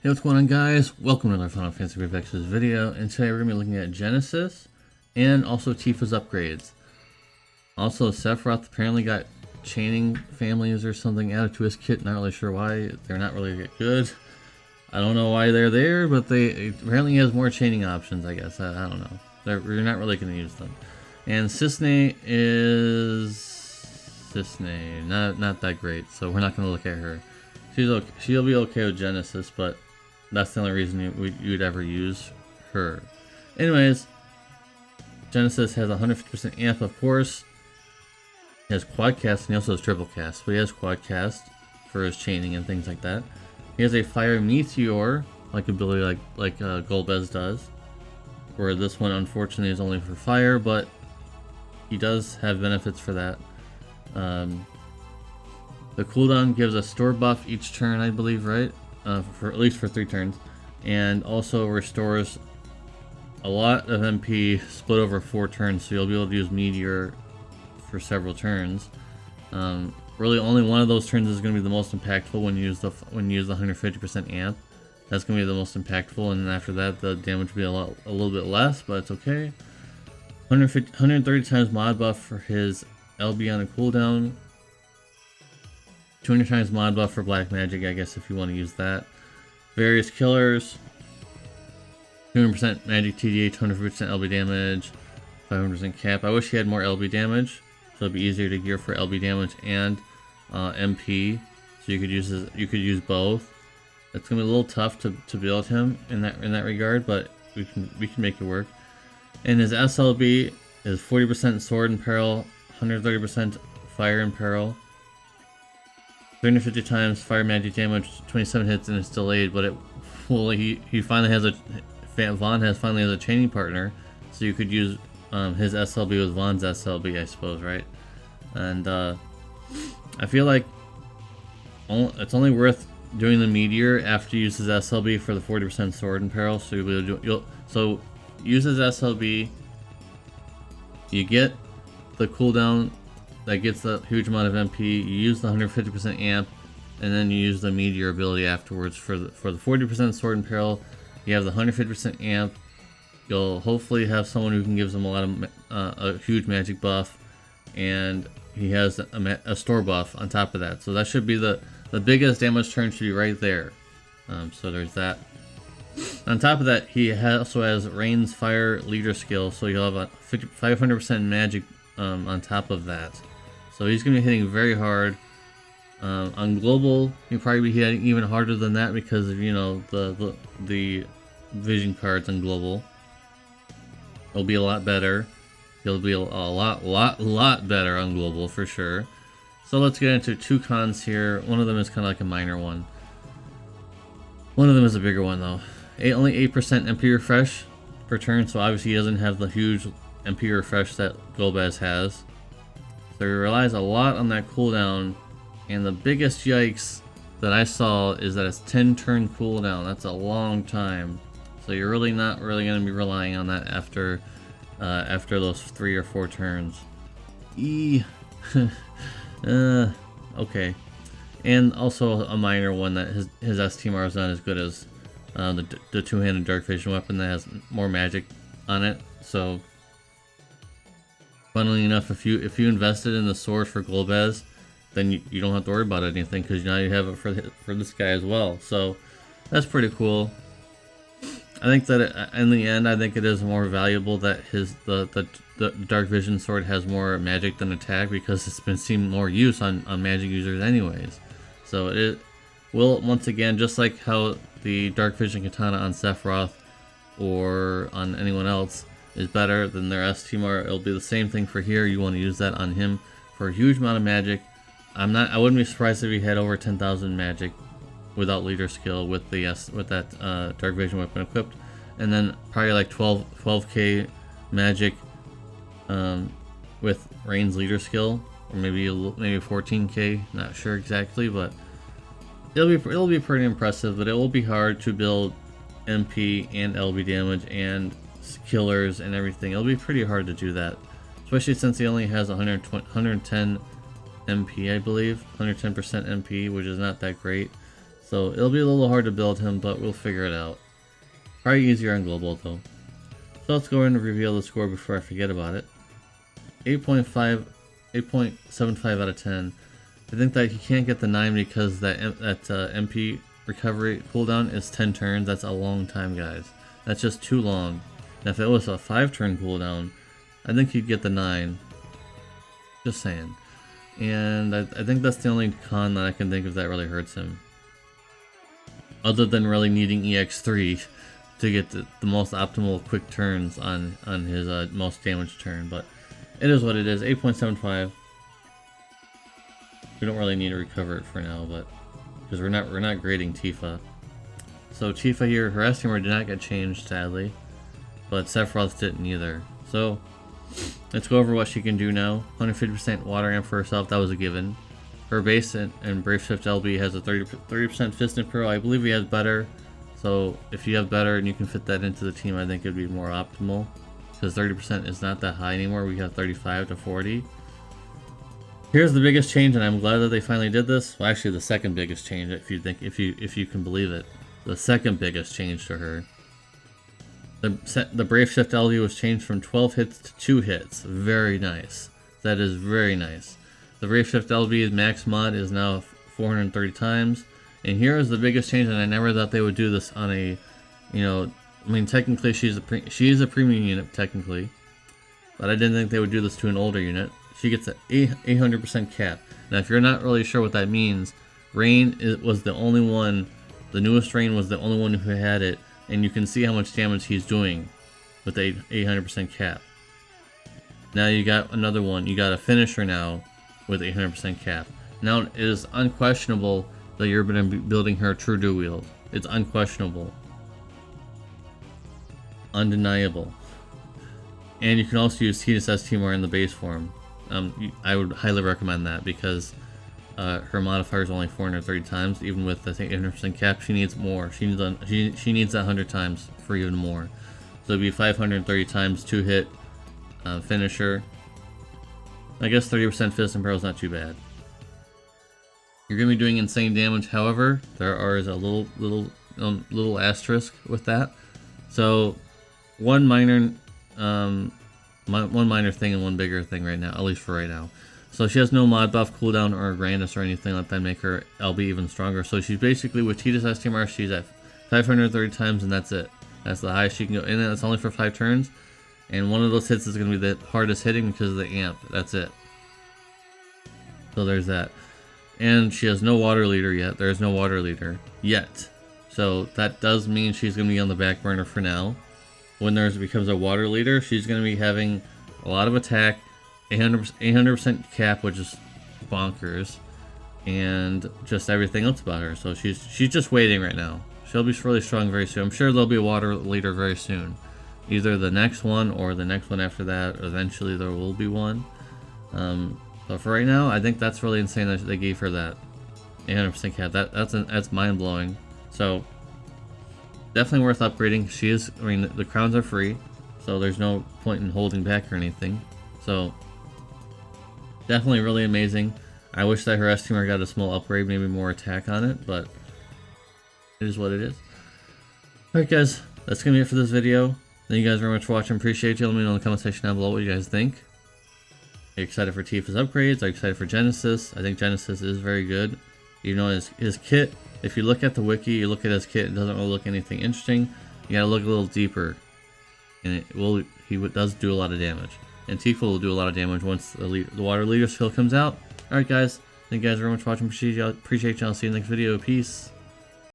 Hey, what's going on, guys? Welcome to another Final Fantasy Revex's video, and today we're going to be looking at Genesis and also Tifa's upgrades. Also, Sephiroth apparently got chaining families or something added to his kit. Not really sure why. They're not really good. I don't know why they're there, but they apparently has more chaining options, I guess. I don't know. We're not really going to use them. And Cisne is... Cisne. Not that great, so we're not going to look at her. She'll be okay with Genesis, but that's the only reason you'd ever use her. Anyways, Genesis has 150% amp, of course. He has quad cast, and he also has triple cast. But he has quad cast for his chaining and things like that. He has a fire meteor like ability, like Golbez does. Where this one, unfortunately, is only for fire, but he does have benefits for that. The cooldown gives a store buff each turn, I believe, right? For at least for 3 turns, and also restores a lot of MP split over 4 turns, so you'll be able to use Meteor for several turns. Really, only one of those turns is going to be the most impactful when you use the 150% amp. That's going to be the most impactful, and then after that, the damage will be a little bit less, but it's okay. 130 times mod buff for his LB on a cooldown. 200 times mod buff for black magic, I guess, if you want to use that. Various killers. 200% magic TDA, 200% LB damage, 500% cap. I wish he had more LB damage, so it'd be easier to gear for LB damage and MP. So you could use both. It's gonna be a little tough to build him in that regard, but we can make it work. And his SLB is 40% sword in peril, 130% fire in peril. 350 times fire magic damage, 27 hits, and it's delayed. But he finally has Vaughn finally has a chaining partner, so you could use his SLB with Vaughn's SLB, I suppose, right? And I feel like it's only worth doing the meteor after you use his SLB for the 40% sword in peril. So so use his SLB. You get the cooldown that gets a huge amount of MP. You use the 150% amp, and then you use the meteor ability afterwards for the 40% sword in peril. You have the 150% amp. You'll hopefully have someone who can give them a lot of a huge magic buff, and he has a store buff on top of that. So that should be the biggest damage turn, should be right there. So there's that. On top of that, he also has Rain's Fire Leader skill, so you'll have a 500% magic on top of that. So he's going to be hitting very hard. On global, he'll probably be hitting even harder than that because of, you know, the vision cards on global. It'll be a lot better. He'll be a lot better on global for sure. So let's get into 2 cons here. One of them is kind of like a minor one. One of them is a bigger one though. Only 8% MP refresh per turn, so obviously he doesn't have the huge MP refresh that Golbez has. So he relies a lot on that cooldown, and the biggest yikes that I saw is that it's 10 turn cooldown. That's a long time. So you're really not going to be relying on that after those 3 or 4 turns. Okay. And also a minor one, that his STMR is not as good as the two-handed dark vision weapon that has more magic on it. So funnily enough, if you invested in the sword for Golbez, then you don't have to worry about anything, because now you have it for this guy as well. So that's pretty cool. I think that in the end, I think it is more valuable that the dark vision sword has more magic than attack, because it's been seen more use on magic users anyways. So it will, once again, just like how the dark vision katana on Sephiroth or on anyone else is better than their STMR, it'll be the same thing for here. You want to use that on him for a huge amount of magic. I wouldn't be surprised if he had over 10,000 magic without leader skill with that dark vision weapon equipped, and then probably like 12k magic with Rain's leader skill, or maybe 14k. Not sure exactly, but it'll be pretty impressive. But it will be hard to build MP and LB damage and killers and everything. It'll be pretty hard to do that, especially since he only has 110 MP, I believe, 110% MP, which is not that great. So it'll be a little hard to build him, but we'll figure it out. Probably easier on global though. So let's go ahead and reveal the score before I forget about it. 8.75 out of 10. I think that he can't get the 9 because that MP recovery cooldown is 10 turns. That's a long time, guys. That's just too long. And if it was a 5-turn cooldown, I think he'd get the 9. Just saying. And I think that's the only con that I can think of that really hurts him. Other than really needing EX3 to get the most optimal quick turns on his most damaged turn. But it is what it is. 8.75. We don't really need to recover it for now, but because we're not grading Tifa. So Tifa here, her estimator did not get changed, sadly, but Sephiroth didn't either. So let's go over what she can do now. 150% water amp for herself, that was a given. Her base and Brave Shift LB has a 30% Fist and Pearl. I believe he has better. So if you have better and you can fit that into the team, I think it'd be more optimal. Because 30% is not that high anymore. We have 35 to 40. Here's the biggest change, and I'm glad that they finally did this. Well, actually, the second biggest change, if you can believe it. The second biggest change to her. The Brave Shift LB was changed from 12 hits to 2 hits. Very nice. That is very nice. The Brave Shift LB's max mod is now 430 times. And here is the biggest change, and I never thought they would do this on a, I mean, technically she is a premium unit, technically. But I didn't think they would do this to an older unit. She gets an 800% cap. Now, if you're not really sure what that means, Rain was the only one, the newest Rain was the only one who had it, and you can see how much damage he's doing with the 800% cap. Now you got another one, you got a finisher now with 800% cap. Now it is unquestionable that you're going to be building her true dual wield. It's unquestionable. Undeniable. And you can also use TSS Timor in the base form. I would highly recommend that because her modifier is only 430 times. Even with the 800% cap, she needs more. She needs that 100 times for even more. So it'd be 530 times 2-hit finisher. I guess 30% Fist and Pearl is not too bad. You're gonna be doing insane damage. However, there is a little asterisk with that. So one minor thing and one bigger thing right now, at least for right now. So she has no mod buff, cooldown, or Grandis or anything like that make her LB even stronger. So she's basically, with TSS TMR, she's at 530 times, and that's it. That's the highest she can go, and that's only for 5 turns. And one of those hits is going to be the hardest hitting because of the amp. That's it. So there's that. And she has no water leader yet. There is no water leader yet. So that does mean she's going to be on the back burner for now. When there becomes a water leader, she's going to be having a lot of attack, 800% cap, which is bonkers, and just everything else about her. So she's just waiting right now. She'll be really strong very soon. I'm sure there'll be a water leader very soon. Either the next one or the next one after that. Eventually there will be one. But for right now, I think that's really insane that they gave her that 800% cap. That's mind-blowing. So definitely worth upgrading. She is, I mean, the crowns are free, so there's no point in holding back or anything. So definitely really amazing. I wish that her estimator got a small upgrade, maybe more attack on it, but it is what it is. Alright guys, that's gonna be it for this video. Thank you guys very much for watching. Appreciate you. Let me know in the comment section down below what you guys think. Are you excited for Tifa's upgrades? Are you excited for Genesis? I think Genesis is very good. You know, his kit, if you look at the wiki, you look at his kit, it doesn't really look anything interesting. You gotta look a little deeper. And he does do a lot of damage. And Tifa will do a lot of damage once the water leader skill comes out. Alright guys, thank you guys very much for watching. Appreciate y'all. See you in the next video. Peace.